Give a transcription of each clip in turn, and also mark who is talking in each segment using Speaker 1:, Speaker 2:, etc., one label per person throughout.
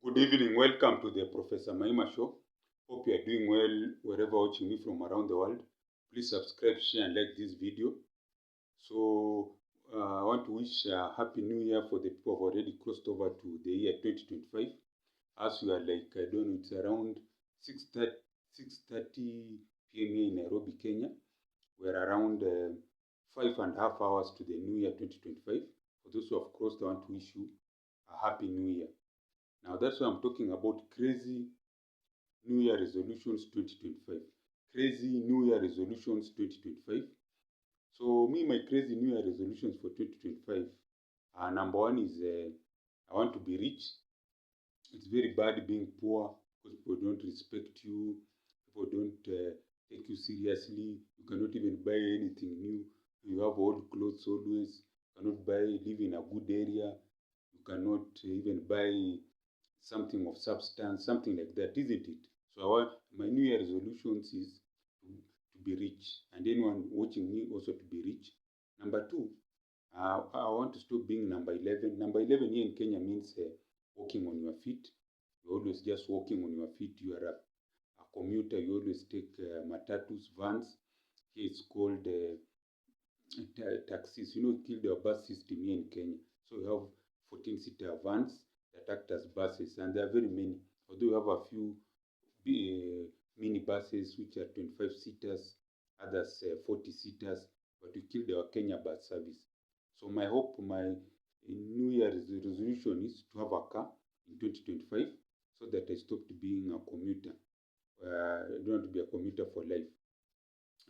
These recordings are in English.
Speaker 1: Good evening, welcome to the Professor Maima Show. Hope you are doing well wherever watching me from around the world. Please subscribe, share and like this video. So I want to wish a Happy New Year for the people who have already crossed over to the year 2025. As we are like, I don't know, it's around 6:30 p.m. here in Nairobi, Kenya. We're around 5.5 hours to the New Year 2025. For those who have crossed, I want to wish you a Happy New Year. Now that's why I'm talking about crazy New Year resolutions 2025. Crazy New Year resolutions 2025. So my crazy New Year resolutions for 2025. Number one is I want to be rich. It's very bad being poor because people don't respect you. People don't take you seriously. You cannot even buy anything new. You have old clothes always. You cannot live in a good area. You cannot even buy something of substance, something like that, isn't it? So I want my New Year resolutions is to be rich, and anyone watching me also to be rich. Number two, I want to stop being number 11. Number 11 here in Kenya means walking on your feet. You're always just walking on your feet. You are a commuter. You always take matatus, vans. Here it's called taxis. Kill the bus system here in Kenya. So you have 14-seater vans that act as buses, and there are very many. Although you have a few mini buses which are 25 seaters, others 40 seaters, but we killed our Kenya bus service. So my hope, my New Year's resolution is to have a car in 2025 so that I stopped being a commuter. I don't want to be a commuter for life.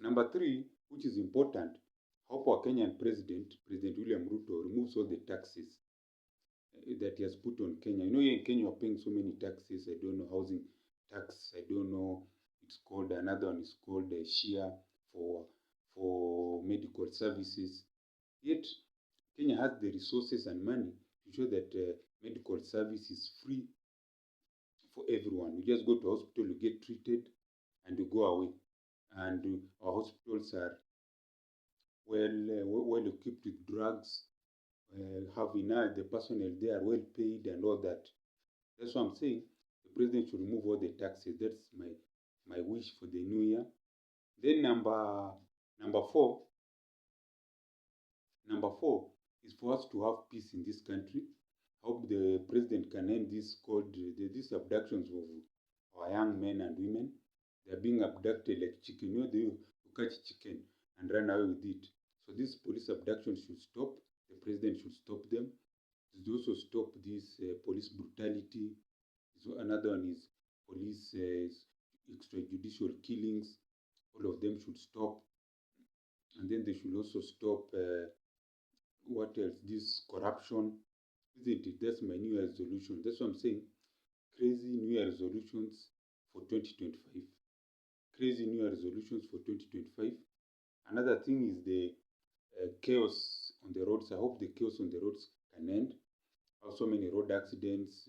Speaker 1: Number three, which is important, hope our Kenyan President William Ruto, removes all the taxes that he has put on Kenya. Here in Kenya, we're paying so many taxes. I don't know, housing tax. I don't know. It's called, another one is called SHIA for medical services. Yet, Kenya has the resources and money to show that medical service is free for everyone. You just go to hospital, you get treated, and you go away. And our hospitals are well equipped with drugs. The personnel there are well paid and all that. That's what I'm saying. The president should remove all the taxes. That's my wish for the new year. Then number four is for us to have peace in this country. I hope the president can end these abductions of our young men and women. They're being abducted like chicken. They catch chicken and run away with it. So these police abductions should stop. The president should stop them. Should also stop this police brutality. So another one is police extrajudicial killings. All of them should stop. And then they should also stop what else? This corruption. Isn't it? That's my New Year resolution. That's what I'm saying. Crazy New Year resolutions for 2025. Crazy New Year resolutions for 2025. Another thing is the chaos on the roads. I hope the chaos on the roads can end. So many road accidents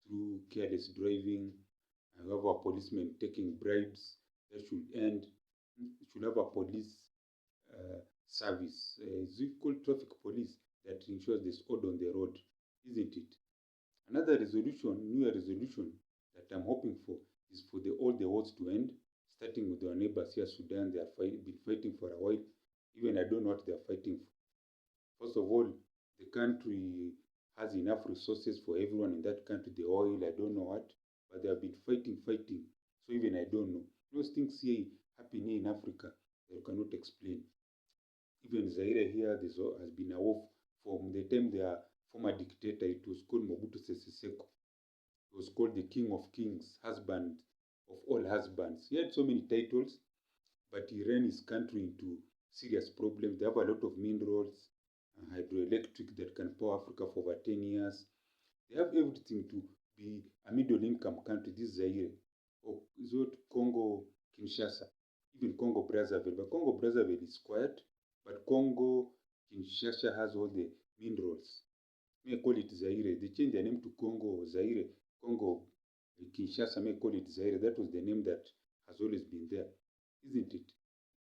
Speaker 1: through careless driving. I have a policeman taking bribes. That should end. We should have a police service. It's called traffic police that ensures there's order on the road, isn't it? Another resolution, New Year resolution that I'm hoping for is for all the wars to end, starting with our neighbors here, Sudan. They have been fighting for a while. Even I don't know what they're fighting for. First of all, the country has enough resources for everyone in that country, the oil, I don't know what, but they have been fighting. So even I don't know. Those things here happening in Africa that you cannot explain. Even Zaire here, has been a war from the time their former dictator. It was called Mobutu Sese Seko. He was called the King of Kings, husband of all husbands. He had so many titles, but he ran his country into serious problems. They have a lot of minerals, hydroelectric that can power Africa for over 10 years. They have everything to be a middle-income country. This Zaire, or is it Congo, Kinshasa, even Congo Brazzaville. But Congo Brazzaville is quiet, but Congo Kinshasa has all the minerals. May call it Zaire. They changed the name to Congo Zaire. Congo Kinshasa, may call it Zaire. That was the name that has always been there, isn't it?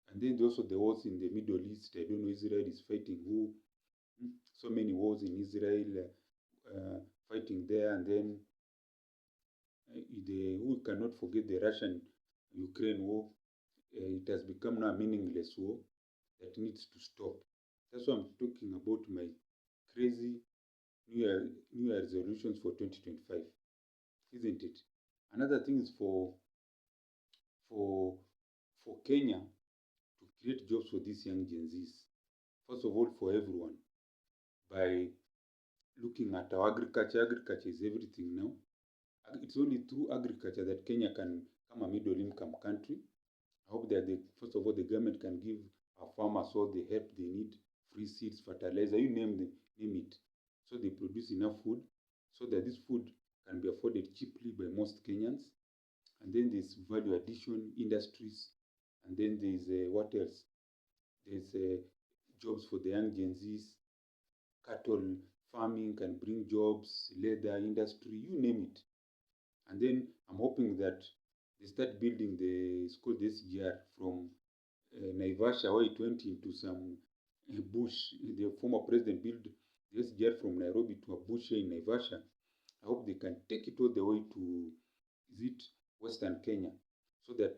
Speaker 1: And then also the wars in the Middle East. I don't know, Israel is fighting who? So many wars in Israel, fighting there. And then we cannot forget the Russian-Ukraine war. It has become now a meaningless war that needs to stop. That's why I'm talking about my crazy New Year resolutions for 2025, isn't it? Another thing is for for Kenya to create jobs for these young Gen Zs. First of all, for everyone, by looking at our agriculture. Agriculture is everything now. It's only through agriculture that Kenya can become a middle income country. I hope that first of all the government can give our farmers all the help they need, free seeds, fertilizer, you name it, so they produce enough food, so that this food can be afforded cheaply by most Kenyans. And then there's value addition industries, and then there's what else? There's jobs for the young Gen Zs. Cattle farming can bring jobs, leather industry, you name it. And then I'm hoping that they start building it's called the SGR from Naivasha, where it went into some bush. The former president built the SGR from Nairobi to a bush here in Naivasha. I hope they can take it all the way to, is it Western Kenya, so that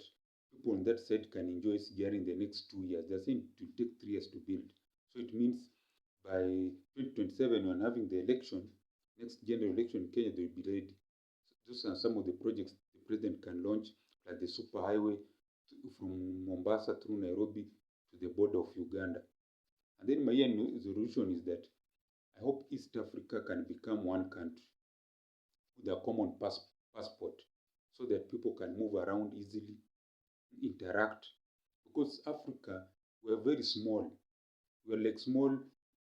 Speaker 1: people on that side can enjoy SGR in the next 2 years. They're saying it will take 3 years to build. So it means by 2027, when having the election, next general election in Kenya, they will be ready. So those are some of the projects the president can launch, like the super highway from Mombasa through Nairobi to the border of Uganda. And then my resolution is that I hope East Africa can become one country with a common passport, so that people can move around easily, interact. Because Africa, we are very small. We are like small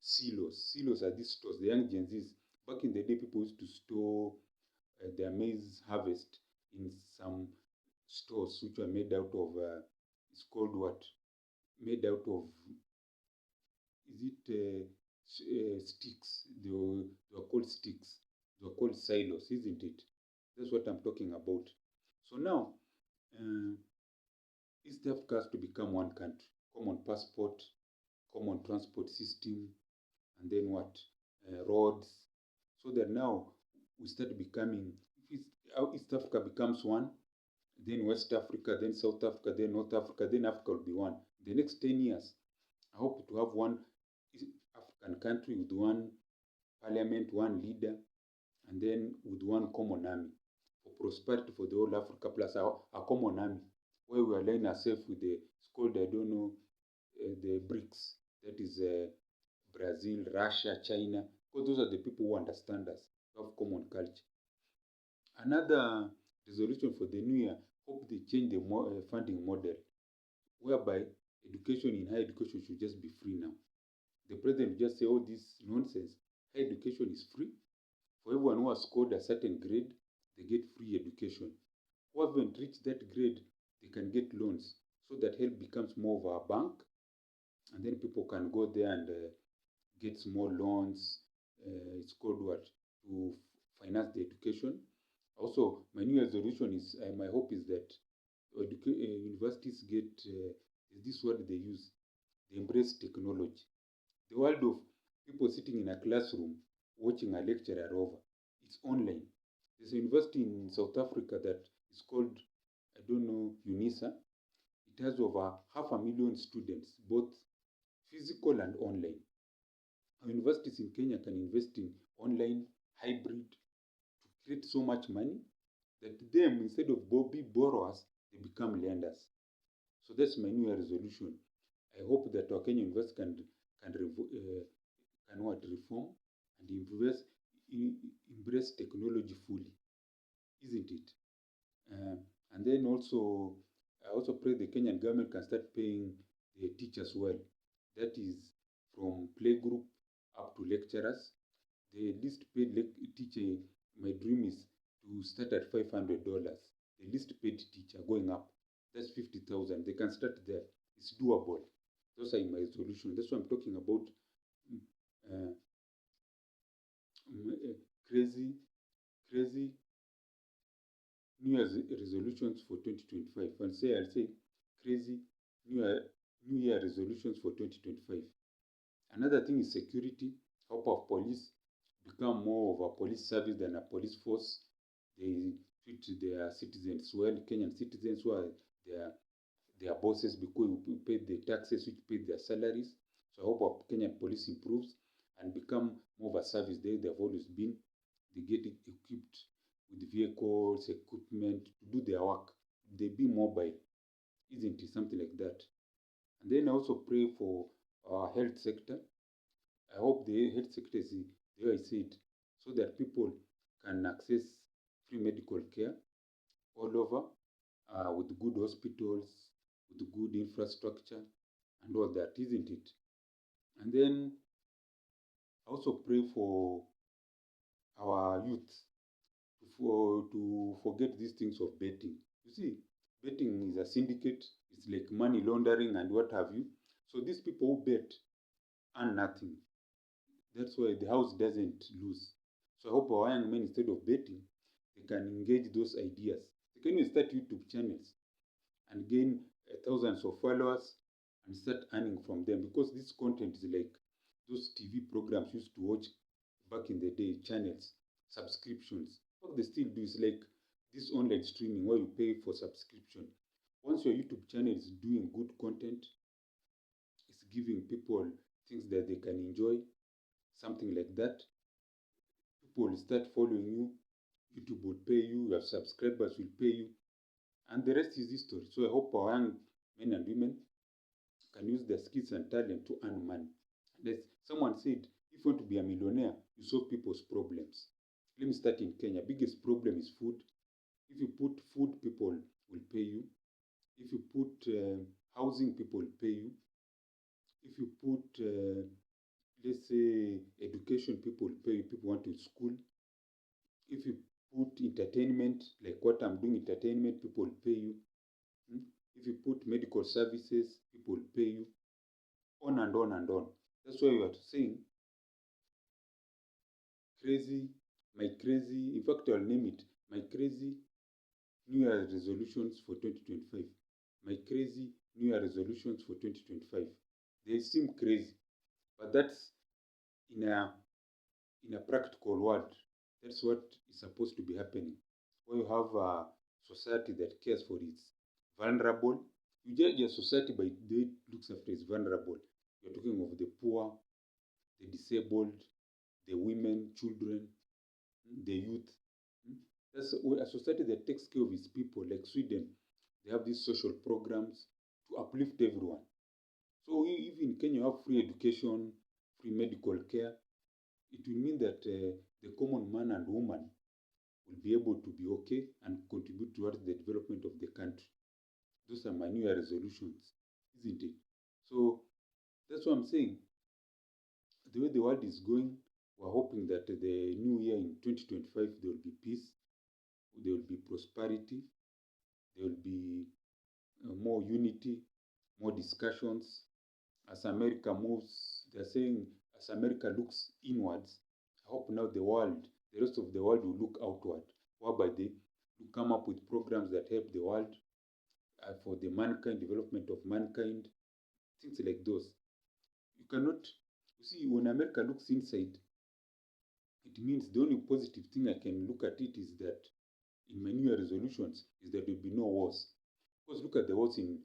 Speaker 1: silos. Silos are these stores. The young Gen Zs, back in the day, people used to store their maize harvest in some stores which were made out of, it's called what? Made out of, is it sticks? They were called sticks. They were called silos, isn't it? That's what I'm talking about. So now, East Africa has to become one country, common passport, common transport system, and then what? Roads, so that now we start becoming, if East Africa becomes one, then West Africa, then South Africa, then North Africa, then Africa will be one. The next 10 years, I hope to have one African country with one parliament, one leader, and then with one common army for prosperity for the whole Africa, plus a common army where we align ourselves with it's called, I don't know, the BRICS. That is Brazil, Russia, China, because those are the people who understand us, who have common culture. Another resolution for the new year, hope they change the funding model, whereby education in higher education should just be free now. The president just say all this nonsense. Higher education is free. For everyone who has scored a certain grade, they get free education. Who haven't reached that grade, they can get loans, so that help becomes more of a bank, and then people can go there and get small loans. It's called what? To finance the education. Also, my new resolution is, my hope is that universities get, is this word they use? They embrace technology. The world of people sitting in a classroom watching a lecturer over, it's online. There's a university in South Africa that is called, I don't know, UNISA. It has over 500,000 students, both physical and online. Our universities in Kenya can invest in online, hybrid, to create so much money that them, instead of be borrowers, they become lenders. So that's my new year resolution. I hope that our Kenya university can reform and embrace technology fully, isn't it? And then also, I also pray the Kenyan government can start paying the teachers well. That is from playgroup up to lecturers. The least paid teacher, my dream is to start at $500. The least paid teacher going up, that's 50,000. They can start there. It's doable. Those are my resolutions. That's what I'm talking about. Crazy New Year's resolutions for 2025. I'll say crazy New Year resolutions for 2025. Another thing is security. Hope of police become more of a police service than a police force. they treat their citizens well, Kenyan citizens who are their bosses, because we pay the taxes, which pay their salaries. So I hope our Kenyan police improves and become more of a service. They've always been. They get equipped with vehicles, equipment to do their work. They be mobile, isn't it? Something like that. And then I also pray for our health sector. I hope the health sector is the way I see it, so that people can access free medical care all over, with good hospitals, with good infrastructure, and all that, isn't it? And then I also pray for our youth to forget these things of betting. You see, betting is a syndicate, it's like money laundering and what have you. So these people who bet earn nothing. That's why the house doesn't lose. So I hope our young men, instead of betting, they can engage those ideas. They can even start YouTube channels and gain thousands of followers and start earning from them, because this content is like those TV programs used to watch back in the day, channels, subscriptions. What they still do is like this online streaming where you pay for subscription. Once your YouTube channel is doing good content, it's giving people things that they can enjoy, something like that, people will start following you, YouTube will pay you, your subscribers will pay you, and the rest is history. So I hope our young men and women can use their skills and talent to earn money. And as someone said, if you want to be a millionaire, you solve people's problems. Let me start in Kenya. Biggest problem is food. If you put food, people will pay you. If you put housing, people will pay you. If you put, let's say, education, people will pay you. People want to school. If you put entertainment, like what I'm doing, entertainment, people will pay you. If you put medical services, people will pay you. On and on and on. That's why we are saying crazy, in fact, I'll name it my crazy New Year resolutions for 2025. My crazy New Year resolutions for 2025. They seem crazy, but that's in a practical world. That's what is supposed to be happening. When you have a society that cares for its vulnerable, you judge a society by the way it looks after its vulnerable. You're talking of the poor, the disabled, the women, children, the youth. That's a society that takes care of its people, like Sweden. They have these social programs to uplift everyone. So even in Kenya, you have free education, free medical care. It will mean that the common man and woman will be able to be okay and contribute towards the development of the country. Those are my New Year resolutions, isn't it? So that's what I'm saying. The way the world is going, we're hoping that the new year in 2025, there will be peace, there will be prosperity, there will be more unity, more discussions. As America moves, they're saying, as America looks inwards, I hope now the rest of the world will look outward, whereby they come up with programs that help the world for the mankind, development of mankind, things like those. You cannot, you see, when America looks inside, it means the only positive thing I can look at it is that in my New Year resolutions is that there will be no wars. Because look at the wars in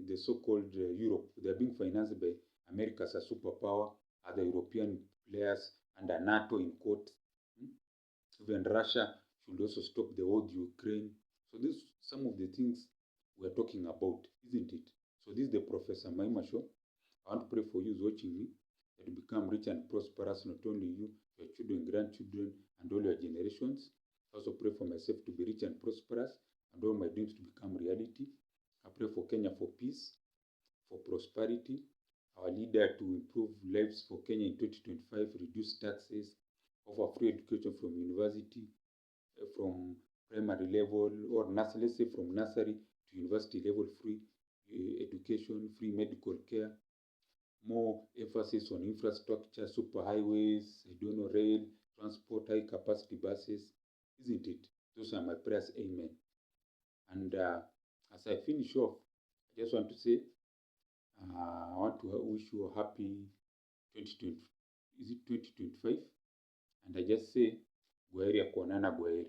Speaker 1: the so-called Europe. They are being financed by America as a superpower, other European players, under NATO in quote. Even Russia should also stop the war with Ukraine. So this is some of the things we're talking about, isn't it? So this is the Professor Maima Show. I want to pray for you who's watching me, that you become rich and prosperous, not only you, your children, grandchildren, and all your generations. I also pray for myself to be rich and prosperous, and all my dreams to become reality. I pray for Kenya for peace, for prosperity, our leader to improve lives for Kenya in 2025, reduce taxes, offer free education from university, from primary level, or let's say from nursery to university level, free education, free medical care, more emphasis on infrastructure, superhighways, rail, transport, high capacity buses, isn't it? Those are my prayers, amen. And as I finish off, I just want to say, I want to wish you a happy 2020. Is it 2025? And I just say, Gwaheri ya kuonana, Gwaheri.